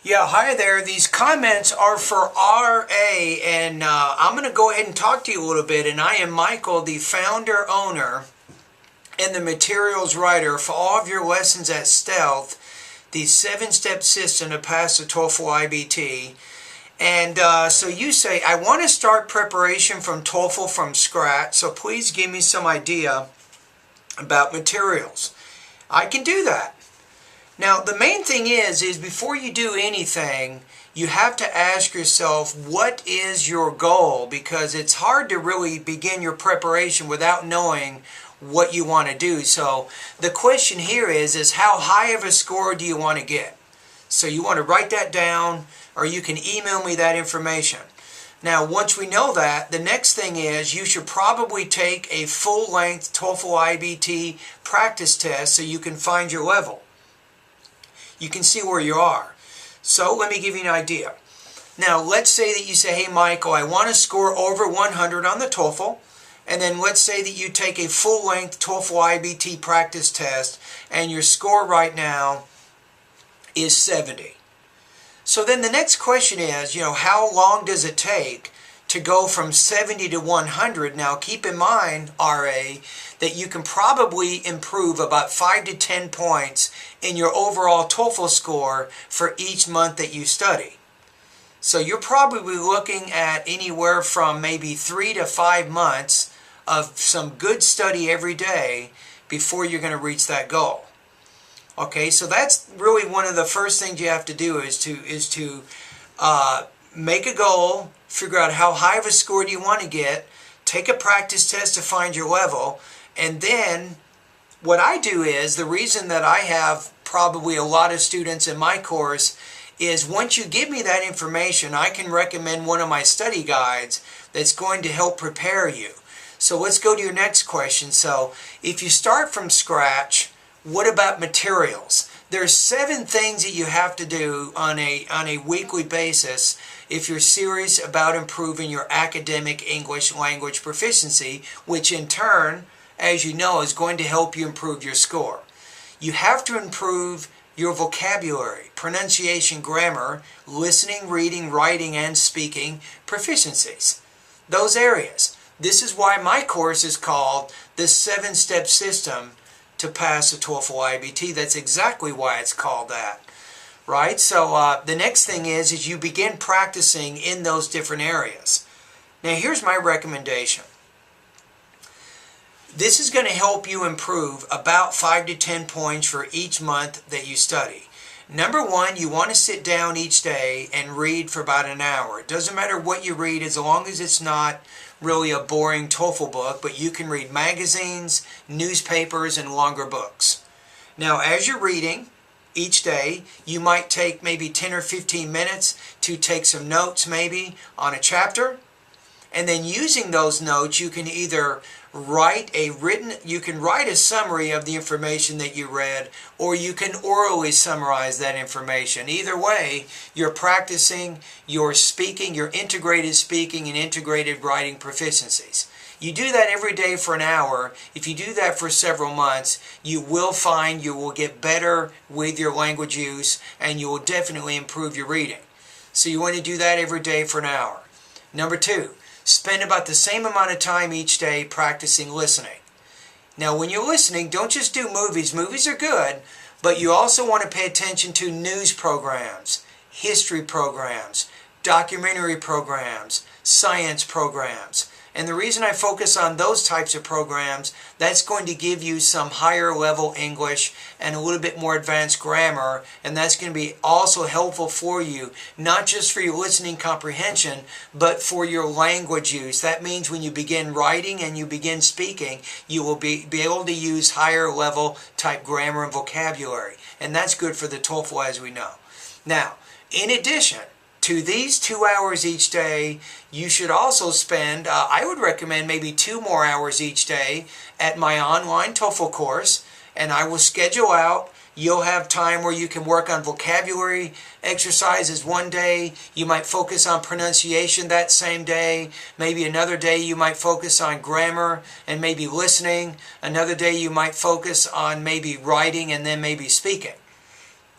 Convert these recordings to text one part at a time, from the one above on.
Yeah, hi there. These comments are for RA, and I'm going to go ahead and talk to you a little bit. And I am Michael, the founder, owner, and the materials writer for all of your lessons at Stealth, the 7-step system to pass the TOEFL IBT. And so you say, I want to start preparation from TOEFL from scratch, so please give me some idea about materials. I can do that. Now, the main thing is before you do anything, you have to ask yourself, what is your goal? Because it's hard to really begin your preparation without knowing what you want to do. So the question here is how high of a score do you want to get? So you want to write that down, or you can email me that information. Now, once we know that, the next thing is you should probably take a full-length TOEFL IBT practice test so you can find your level. You can see where you are. So let me give you an idea. Now let's say that you say, hey Michael, I want to score over 100 on the TOEFL. And then let's say that you take a full-length TOEFL IBT practice test and your score right now is 70. So then the next question is, how long does it take to go from 70 to 100? Now keep in mind, RA, that you can probably improve about 5 to 10 points in your overall TOEFL score for each month that you study. So you're probably looking at anywhere from maybe 3 to 5 months of some good study every day before you're going to reach that goal. Okay, so that's really one of the first things you have to do is to make a goal, figure out how high of a score do you want to get, take a practice test to find your level, and then what I do is, the reason that I have probably a lot of students in my course is once you give me that information, I can recommend one of my study guides that's going to help prepare you. So let's go to your next question. So if you start from scratch, what about materials? There's 7 things that you have to do on a weekly basis if you're serious about improving your academic English language proficiency, which in turn, as you know, is going to help you improve your score. You have to improve your vocabulary, pronunciation, grammar, listening, reading, writing, and speaking proficiencies. Those areas. This is why my course is called the 7-step system to pass the TOEFL IBT. That's exactly why it's called that. Right? So the next thing is you begin practicing in those different areas. Now here's my recommendation. This is going to help you improve about 5 to 10 points for each month that you study. Number one, you want to sit down each day and read for about an hour. It doesn't matter what you read as long as it's not really a boring TOEFL book, but you can read magazines, newspapers, and longer books. Now, as you're reading each day, you might take maybe 10 or 15 minutes to take some notes maybe on a chapter. And then using those notes, you can either write a summary of the information that you read, or you can orally summarize that information. Either way, you're practicing your speaking, your integrated speaking and integrated writing proficiencies. You do that every day for an hour. If you do that for several months, you will find you will get better with your language use, and you will definitely improve your reading. So you want to do that every day for an hour. Number 2. Spend about the same amount of time each day practicing listening. Now, when you're listening, don't just do movies. Movies are good, but you also want to pay attention to news programs, history programs, documentary programs, science programs. And the reason I focus on those types of programs, that's going to give you some higher level English and a little bit more advanced grammar, and that's going to be also helpful for you, not just for your listening comprehension, but for your language use. That means when you begin writing and you begin speaking, you will be able to use higher level type grammar and vocabulary, and that's good for the TOEFL, as we know. Now, in addition to these 2 hours each day, you should also spend, I would recommend maybe 2 more hours each day at my online TOEFL course, and I will schedule out. You'll have time where you can work on vocabulary exercises one day. You might focus on pronunciation that same day. Maybe another day you might focus on grammar and maybe listening. Another day you might focus on maybe writing and then maybe speaking.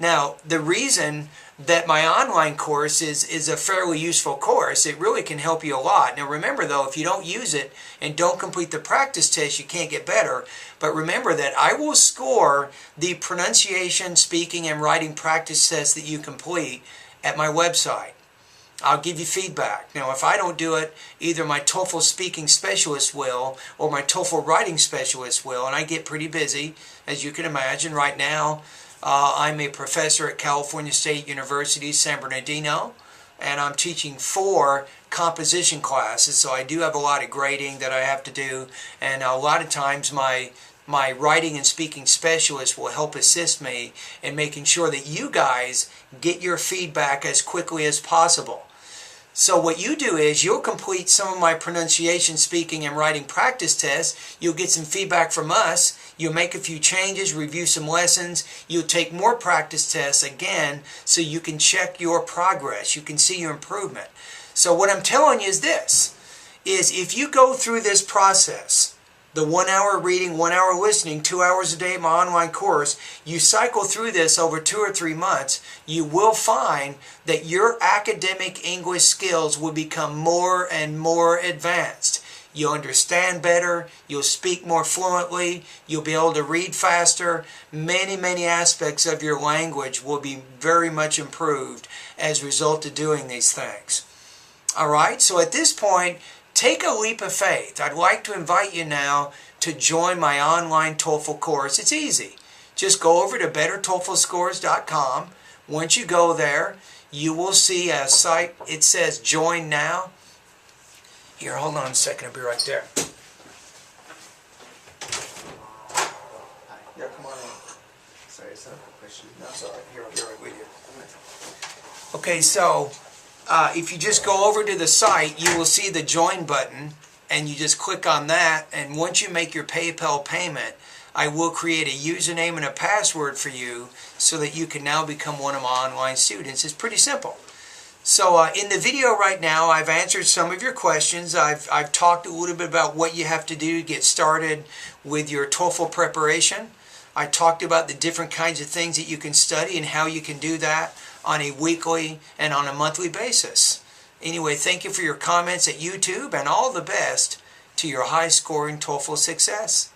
Now, the reason that my online course is a fairly useful course, it really can help you a lot. Now remember though, if you don't use it and don't complete the practice test, you can't get better. But remember that I will score the pronunciation, speaking, and writing practice tests that you complete at my website. I'll give you feedback. Now, if I don't do it, either my TOEFL speaking specialist will or my TOEFL writing specialist will, and I get pretty busy, as you can imagine. Right now, I'm a professor at California State University, San Bernardino, and I'm teaching 4 composition classes, so I do have a lot of grading that I have to do, and a lot of times my writing and speaking specialist will help assist me in making sure that you guys get your feedback as quickly as possible. So what you do is you'll complete some of my pronunciation, speaking, and writing practice tests. You'll get some feedback from us. You'll make a few changes, review some lessons. You'll take more practice tests again so you can check your progress. You can see your improvement. So what I'm telling you is this, is if you go through this process, the 1 hour reading, 1 hour listening, 2 hours a day of my online course, you cycle through this over 2 or 3 months, you will find that your academic English skills will become more and more advanced. You'll understand better, you'll speak more fluently, you'll be able to read faster. Many aspects of your language will be very much improved as a result of doing these things. Alright, so at this point, take a leap of faith. I'd like to invite you now to join my online TOEFL course. It's easy. Just go over to bettertoeflscores.com. Once you go there, you will see a site. It says Join Now. Here, hold on a second. I'll be right there. Yeah, come on in. Sorry, it's not a question. No, it's all right. Here, I'll be right with you. Okay, so if you just go over to the site, you will see the Join button, and you just click on that, and once you make your PayPal payment, I will create a username and a password for you so that you can now become one of my online students. It's pretty simple. So in the video right now, I've answered some of your questions. I've talked a little bit about what you have to do to get started with your TOEFL preparation. I talked about the different kinds of things that you can study and how you can do that on a weekly and on a monthly basis. Anyway, thank you for your comments at YouTube, and all the best to your high-scoring TOEFL success.